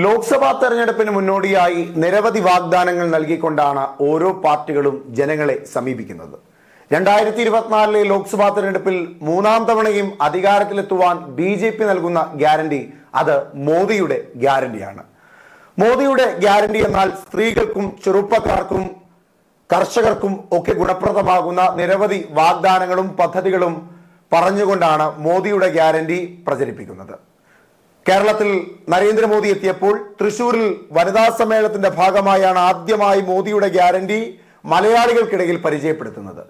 ലോക്സഭാ തെരഞ്ഞെടുപ്പിന് മുന്നോടിയായി നിരവധി വാഗ്ദാനങ്ങൾ നൽകിക്കൊണ്ടാണ് ഓരോ പാർട്ടികളും ജനങ്ങളെ സമീപിക്കുന്നത്. 2024 ലോക്സഭാ തെരഞ്ഞെടുപ്പിൽ മൂന്നാം തവണയും അധികാരത്തിലെത്തുവാൻ BJP നൽകുന്ന ഗ്യാരണ്ടി അത് മോദിയുടെ ഗ്യാരണ്ടിയാണ്. മോദിയുടെ ഗ്യാരണ്ടി എന്നാൽ സ്ത്രീകൾക്കും ചെറുപ്പക്കാർക്കും കർഷകർക്കും ഒക്കെ ഗുണപ്രദമാകുന്ന നിരവധി വാഗ്ദാനങ്ങളും പദ്ധതികളും പറഞ്ഞുകൊണ്ടാണ് മോദിയുടെ ഗ്യാരണ്ടി പ്രചരിപ്പിക്കുന്നത്. കേരളത്തിൽ നരേന്ദ്രമോദി എത്തിയപ്പോൾ തൃശൂരിൽ വനിതാ സമ്മേളനത്തിന്റെ ഭാഗമായാണ് ആദ്യമായി മോദിയുടെ ഗ്യാരണ്ടി മലയാളികൾക്കിടയിൽ പരിചയപ്പെടുത്തുന്നത്.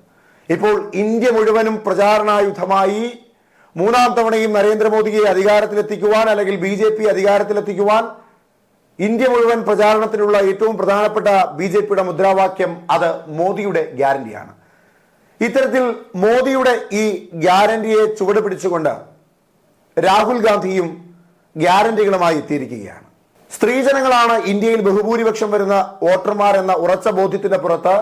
ഇപ്പോൾ ഇന്ത്യ മുഴുവനും പ്രചാരണായുധമായി മൂന്നാം തവണയും നരേന്ദ്രമോദിയെ അധികാരത്തിലെത്തിക്കുവാൻ അല്ലെങ്കിൽ BJP അധികാരത്തിലെത്തിക്കുവാൻ ഇന്ത്യ മുഴുവൻ പ്രചാരണത്തിലുള്ള ഏറ്റവും പ്രധാനപ്പെട്ട BJPയുടെ മുദ്രാവാക്യം അത് മോദിയുടെ ഗ്യാരണ്ടിയാണ്. ഇത്തരത്തിൽ മോദിയുടെ ഈ ഗ്യാരണ്ടിയെ ചുവട് പിടിച്ചുകൊണ്ട് രാഹുൽ ഗാന്ധിയും ഗ്യാരണ്ടികളുമായി എത്തിയിരിക്കുകയാണ്. സ്ത്രീജനങ്ങളാണ് ഇന്ത്യയിൽ ബഹുഭൂരിപക്ഷം വരുന്ന വോട്ടർമാർ എന്ന ഉറച്ച ബോധ്യത്തിന്റെ പുറത്ത്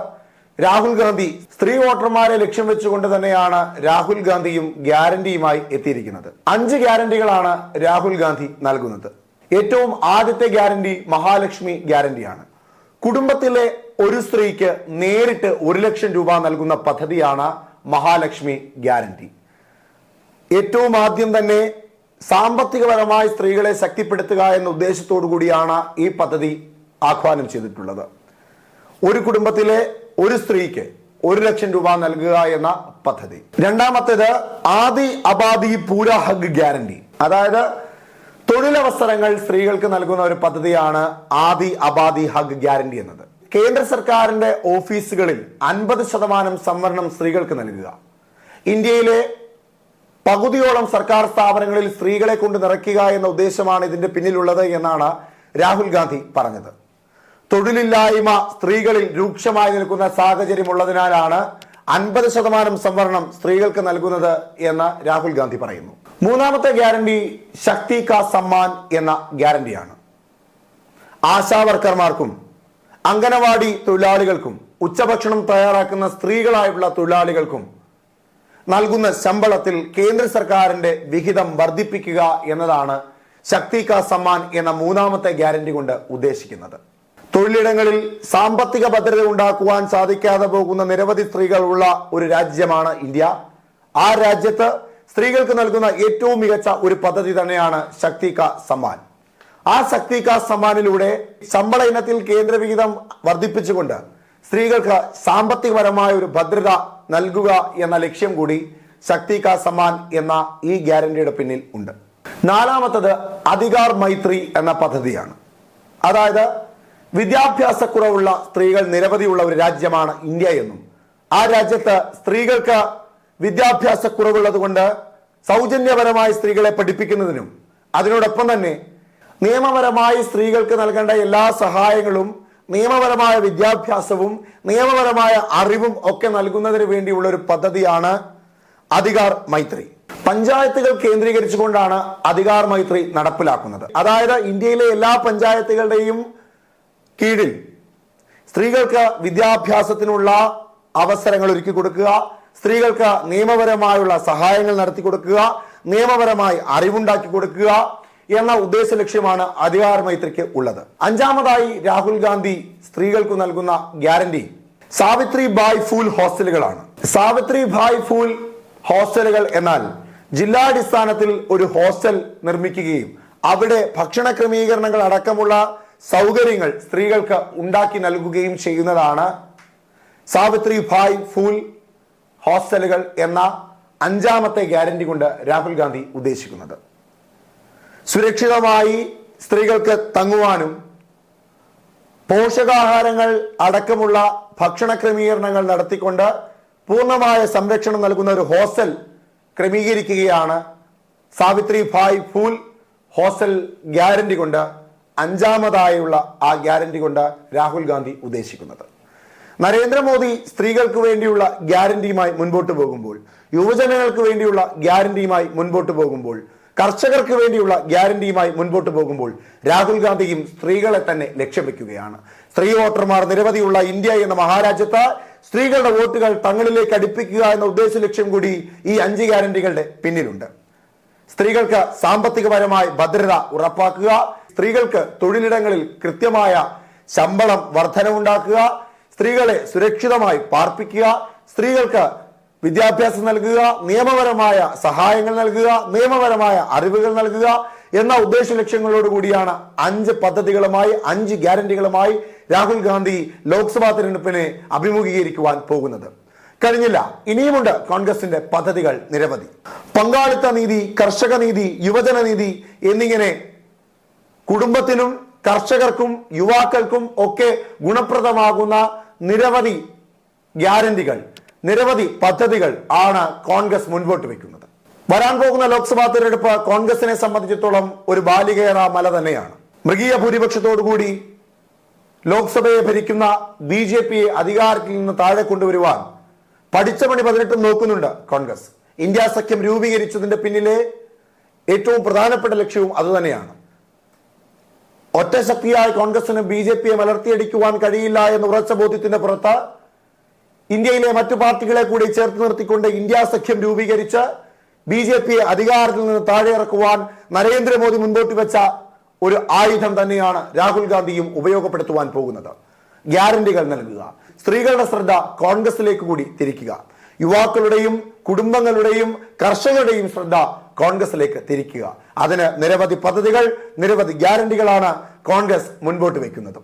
രാഹുൽ ഗാന്ധി സ്ത്രീ വോട്ടർമാരെ ലക്ഷ്യം വെച്ചുകൊണ്ട് തന്നെയാണ് രാഹുൽ ഗാന്ധിയും ഗ്യാരണ്ടിയുമായി എത്തിയിരിക്കുന്നത്. 5 ഗ്യാരണ്ടികളാണ് രാഹുൽ ഗാന്ധി നൽകുന്നത്. ഏറ്റവും ആദ്യത്തെ ഗ്യാരണ്ടി മഹാലക്ഷ്മി ഗ്യാരണ്ടിയാണ്. കുടുംബത്തിലെ ഒരു സ്ത്രീക്ക് നേരിട്ട് 1 ലക്ഷം രൂപ നൽകുന്ന പദ്ധതിയാണ് മഹാലക്ഷ്മി ഗ്യാരണ്ടി. ഏറ്റവും ആദ്യം തന്നെ സാമ്പത്തികപരമായി സ്ത്രീകളെ ശക്തിപ്പെടുത്തുക എന്ന ഉദ്ദേശത്തോടു കൂടിയാണ് ഈ പദ്ധതി ആഹ്വാനം ചെയ്തിട്ടുള്ളത്. ഒരു കുടുംബത്തിലെ ഒരു സ്ത്രീക്ക് 1 ലക്ഷം രൂപ നൽകുക എന്ന പദ്ധതി. രണ്ടാമത്തേത് ആദി അബാദി പൂര ഹഗ് ഗ്യാരണ്ടി, അതായത് തൊഴിലവസരങ്ങൾ സ്ത്രീകൾക്ക് നൽകുന്ന ഒരു പദ്ധതിയാണ് ആദി അബാദി ഹഗ് ഗ്യാരണ്ടി എന്നത്. കേന്ദ്ര സർക്കാരിന്റെ ഓഫീസുകളിൽ 50% സംവരണം സ്ത്രീകൾക്ക് നൽകുക. ഇന്ത്യയിലെ പകുതിയോളം സർക്കാർ സ്ഥാപനങ്ങളിൽ സ്ത്രീകളെ കൊണ്ട് നിറയ്ക്കുക എന്ന ഉദ്ദേശമാണ് ഇതിന്റെ പിന്നിലുള്ളത് എന്നാണ് രാഹുൽ ഗാന്ധി പറഞ്ഞത്. തൊഴിലില്ലായ്മ സ്ത്രീകളിൽ രൂക്ഷമായി നിൽക്കുന്ന സാഹചര്യം ഉള്ളതിനാലാണ് 50% സംവരണം സ്ത്രീകൾക്ക് നൽകുന്നത് എന്ന് രാഹുൽ ഗാന്ധി പറയുന്നു. മൂന്നാമത്തെ ഗ്യാരണ്ടി ശക്തി കാ സമ്മാൻ എന്ന ഗ്യാരണ്ടിയാണ്. ആശാവർക്കർമാർക്കും അംഗനവാടി തൊഴിലാളികൾക്കും ഉച്ചഭക്ഷണം തയ്യാറാക്കുന്ന സ്ത്രീകളായിട്ടുള്ള തൊഴിലാളികൾക്കും നൽകുന്ന ശമ്പളത്തിൽ കേന്ദ്ര സർക്കാരിന്റെ വിഹിതം വർദ്ധിപ്പിക്കുക എന്നതാണ് ശക്തി കാ സമ്മാൻ എന്ന മൂന്നാമത്തെ ഗ്യാരണ്ടി കൊണ്ട് ഉദ്ദേശിക്കുന്നത്. തൊഴിലിടങ്ങളിൽ സാമ്പത്തിക ഭദ്രത ഉണ്ടാക്കുവാൻ സാധിക്കാതെ പോകുന്ന നിരവധി സ്ത്രീകൾ ഉള്ള ഒരു രാജ്യമാണ് ഇന്ത്യ. ആ രാജ്യത്ത് സ്ത്രീകൾക്ക് നൽകുന്ന ഏറ്റവും മികച്ച ഒരു പദ്ധതി തന്നെയാണ് ശക്തി കാ സമ്മാൻ. ആ ശക്തി കാ സമ്മാനിലൂടെ ശമ്പള ഇനത്തിൽ കേന്ദ്ര വിഹിതം വർദ്ധിപ്പിച്ചുകൊണ്ട് സ്ത്രീകൾക്ക് സാമ്പത്തികപരമായ ഒരു ഭദ്രത നൽകുക എന്ന ലക്ഷ്യം കൂടി ശക്തി കാ സമ്മാൻ എന്ന ഈ ഗ്യാരണ്ടിയുടെ പിന്നിൽ ഉണ്ട്. നാലാമത്തത് അധികാർ മൈത്രി എന്ന പദ്ധതിയാണ്. അതായത് വിദ്യാഭ്യാസക്കുറവുള്ള സ്ത്രീകൾ നിരവധിയുള്ള ഒരു രാജ്യമാണ് ഇന്ത്യ എന്നും ആ രാജ്യത്ത് സ്ത്രീകൾക്ക് വിദ്യാഭ്യാസക്കുറവുള്ളത് കൊണ്ട് സൗജന്യപരമായി സ്ത്രീകളെ പഠിപ്പിക്കുന്നതിനും അതിനോടൊപ്പം തന്നെ നിയമപരമായി സ്ത്രീകൾക്ക് നൽകേണ്ട എല്ലാ സഹായങ്ങളും നിയമപരമായ വിദ്യാഭ്യാസവും നിയമപരമായ അറിവും ഒക്കെ നൽകുന്നതിന് വേണ്ടിയുള്ള ഒരു പദ്ധതിയാണ് അധികാർ മൈത്രി. പഞ്ചായത്തുകൾ കേന്ദ്രീകരിച്ചുകൊണ്ടാണ് അധികാർ മൈത്രി നടപ്പിലാക്കുന്നത്. അതായത് ഇന്ത്യയിലെ എല്ലാ പഞ്ചായത്തുകളുടെയും കീഴിൽ സ്ത്രീകൾക്ക് വിദ്യാഭ്യാസത്തിനുള്ള അവസരങ്ങൾ ഒരുക്കി കൊടുക്കുക, സ്ത്രീകൾക്ക് നിയമപരമായുള്ള സഹായങ്ങൾ നടത്തി കൊടുക്കുക, നിയമപരമായി അറിവുണ്ടാക്കി കൊടുക്കുക എന്ന ഉദ്ദേശ ലക്ഷ്യമാണ് അധികാർ മൈത്രിക്ക് ഉള്ളത്. അഞ്ചാമതായി രാഹുൽ ഗാന്ധി സ്ത്രീകൾക്ക് നൽകുന്ന ഗ്യാരണ്ടി സാവിത്രി ബായ് ഫൂൽ ഹോസ്റ്റലുകളാണ്. സാവിത്രി ബായ് ഫൂൽ ഹോസ്റ്റലുകൾ എന്നാൽ ജില്ലാടിസ്ഥാനത്തിൽ ഒരു ഹോസ്റ്റൽ നിർമ്മിക്കുകയും അവിടെ ഭക്ഷണ ക്രമീകരണങ്ങൾ അടക്കമുള്ള സൗകര്യങ്ങൾ സ്ത്രീകൾക്ക് ഉണ്ടാക്കി നൽകുകയും ചെയ്യുന്നതാണ് സാവിത്രി ബായ് ഫൂൽ ഹോസ്റ്റലുകൾ എന്ന അഞ്ചാമത്തെ ഗ്യാരണ്ടി കൊണ്ട് രാഹുൽ ഗാന്ധി ഉദ്ദേശിക്കുന്നത്. സുരക്ഷിതമായി സ്ത്രീകൾക്ക് തങ്ങുവാനും പോഷകാഹാരങ്ങൾ അടക്കമുള്ള ഭക്ഷണ ക്രമീകരണങ്ങൾ നടത്തിക്കൊണ്ട് പൂർണ്ണമായ സംരക്ഷണം നൽകുന്ന ഒരു ഹോസ്റ്റൽ ക്രമീകരിക്കുകയാണ് Savitribai Phule hostel guarantee കൊണ്ട് അഞ്ചാമതായുള്ള ആ ഗ്യാരണ്ടി കൊണ്ട് രാഹുൽ ഗാന്ധി ഉദ്ദേശിക്കുന്നത്. നരേന്ദ്രമോദി സ്ത്രീകൾക്ക് വേണ്ടിയുള്ള ഗ്യാരണ്ടിയുമായി മുൻപോട്ട് പോകുമ്പോൾ, യുവജനങ്ങൾക്ക് വേണ്ടിയുള്ള ഗ്യാരണ്ടിയുമായി മുൻപോട്ട് പോകുമ്പോൾ, കർഷകർക്ക് വേണ്ടിയുള്ള ഗ്യാരണ്ടിയുമായി മുൻപോട്ട് പോകുമ്പോൾ രാഹുൽ ഗാന്ധിയും സ്ത്രീകളെ തന്നെ ലക്ഷ്യം വെക്കുകയാണ്. സ്ത്രീ വോട്ടർമാർ നിരവധിയുള്ള ഇന്ത്യ എന്ന മഹാരാജ്യത്ത് സ്ത്രീകളുടെ വോട്ടുകൾ തങ്ങളിലേക്ക് അടുപ്പിക്കുക എന്ന ഉദ്ദേശ ലക്ഷ്യം കൂടി ഈ 5 ഗ്യാരണ്ടികളുടെ പിന്നിലുണ്ട്. സ്ത്രീകൾക്ക് സാമ്പത്തികപരമായി ഭദ്രത ഉറപ്പാക്കുക, സ്ത്രീകൾക്ക് തൊഴിലിടങ്ങളിൽ കൃത്യമായ ശമ്പളം വർധനവുണ്ടാക്കുക, സ്ത്രീകളെ സുരക്ഷിതമായി പാർപ്പിക്കുക, സ്ത്രീകൾക്ക് വിദ്യാഭ്യാസം നൽകുക, നിയമപരമായ സഹായങ്ങൾ നൽകുക, നിയമപരമായ അറിവുകൾ നൽകുക എന്ന ഉദ്ദേശ ലക്ഷ്യങ്ങളോടുകൂടിയാണ് 5 പദ്ധതികളുമായി 5 ഗ്യാരണ്ടികളുമായി രാഹുൽ ഗാന്ധി ലോക്സഭാ തെരഞ്ഞെടുപ്പിനെ അഭിമുഖീകരിക്കുവാൻ പോകുന്നത്. കഴിഞ്ഞില്ല, ഇനിയുമുണ്ട് കോൺഗ്രസിന്റെ പദ്ധതികൾ നിരവധി. പങ്കാളിത്ത നീതി, കർഷക നീതി, യുവജന നീതി എന്നിങ്ങനെ കുടുംബത്തിനും കർഷകർക്കും യുവാക്കൾക്കും ഒക്കെ ഗുണപ്രദമാകുന്ന നിരവധി ഗ്യാരണ്ടികൾ, നിരവധി പദ്ധതികൾ ആണ് കോൺഗ്രസ് മുൻപോട്ട് വെക്കുന്നത്. വരാൻ പോകുന്ന ലോക്സഭാ തെരഞ്ഞെടുപ്പ് കോൺഗ്രസിനെ സംബന്ധിച്ചിടത്തോളം ഒരു ബാലികേറ മല തന്നെയാണ്. മൃഗീയ ഭൂരിപക്ഷത്തോടുകൂടി ലോക്സഭയെ ഭരിക്കുന്ന BJPയെ അധികാരത്തിൽ നിന്ന് താഴെ കൊണ്ടുവരുവാൻ പഠിച്ച പണി 18 നോക്കുന്നുണ്ട് കോൺഗ്രസ്. ഇന്ത്യ സഖ്യം രൂപീകരിച്ചതിന്റെ പിന്നിലെ ഏറ്റവും പ്രധാനപ്പെട്ട ലക്ഷ്യവും അതുതന്നെയാണ്. ഒറ്റ ശക്തിയായ കോൺഗ്രസിന് BJPയെ മലർത്തിയടിക്കുവാൻ കഴിയില്ല എന്ന ഉറച്ച ബോധ്യത്തിന്റെ പുറത്ത് ഇന്ത്യയിലെ മറ്റു പാർട്ടികളെ കൂടി ചേർത്ത് നിർത്തിക്കൊണ്ട് ഇന്ത്യ സഖ്യം രൂപീകരിച്ച് BJPയെ അധികാരത്തിൽ നിന്ന് താഴെ ഇറക്കുവാൻ നരേന്ദ്രമോദി മുൻപോട്ട് വെച്ച ഒരു ആയുധം തന്നെയാണ് രാഹുൽ ഗാന്ധിയും ഉപയോഗപ്പെടുത്തുവാൻ പോകുന്നത്. ഗ്യാരണ്ടികൾ നൽകുക, സ്ത്രീകളുടെ ശ്രദ്ധ കോൺഗ്രസിലേക്ക് കൂടി തിരിക്കുക, യുവാക്കളുടെയും കുടുംബങ്ങളുടെയും കർഷകരുടെയും ശ്രദ്ധ കോൺഗ്രസിലേക്ക് തിരിക്കുക. അതിന് നിരവധി പദ്ധതികൾ, നിരവധി ഗ്യാരണ്ടികളാണ് കോൺഗ്രസ് മുൻപോട്ട് വയ്ക്കുന്നത്.